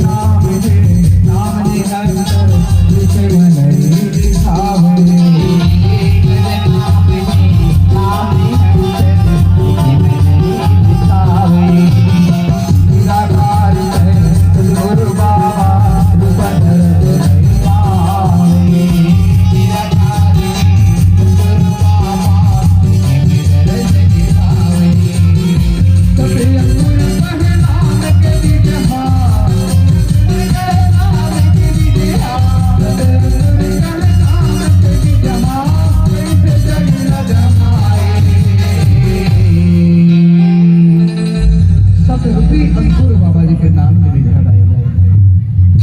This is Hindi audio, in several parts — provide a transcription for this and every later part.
नाम है नाम निरंतर विषय नहीं दिखावे नाम है नाम निरंतर विषय नहीं दिखावे निराकार है गुरु बाबा रूप धरत नहीं पावे निराकार है गुरु बाबा धरत नहीं पावे सबे अंकुर कहे नाम के विजहार नाम के विजहार सबे अंकुर कहे नाम के विजहार कैसे जग न जमाए सब रूपी अंकुर बाबा जी के नाम के विजहार आए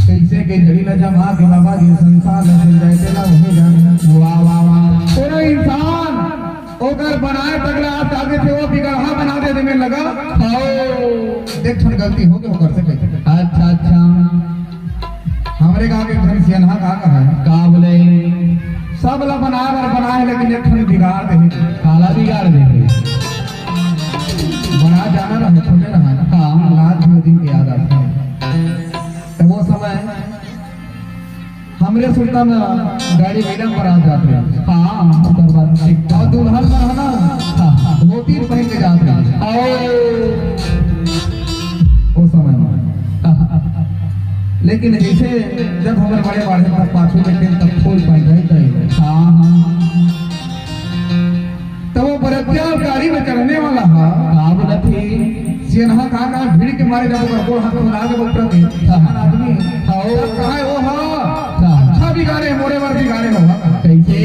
कैसे के जड़ी न जमा के बाबा जी संसार में सुन जाए तेला वही जान वाह वाह वाह पूरा इंसान ओकर बनाए तगड़ा आगे से वो बिगड़हा बना दे में लगा आओ देख छन गलती हो गई ओकर से कैसे अच्छा अच्छा हमरे गांव के घर सियनहा का है का बोले सब ला बनाए लेकिन एक ठन बिगाड़ दे काला बिगाड़ दे बना जाना रहे छोटे रहा हां लाज भी दिन की याद आता है तो वो समय हमरे सुल्तान गाड़ी मैदान पर आ जाते हैं हां और दुल्हन का है ना धोती पहन के जाते हैं आओ उस समय में लेकिन जैसे जब हमारे बड़े बढ़े तब पाछू बैठे तब फूल पहन रहे थे हाँ हाँ तब वो बरतिया गाड़ी में चढ़ने वाला हा बोला थी सियनहा कहा भीड़ के मारे जब गोड़ हाथ में आगे बढ़ रहे आदमी कहा वो हाँ अच्छा भी गाने मोरे वर्दी गाने में कैसे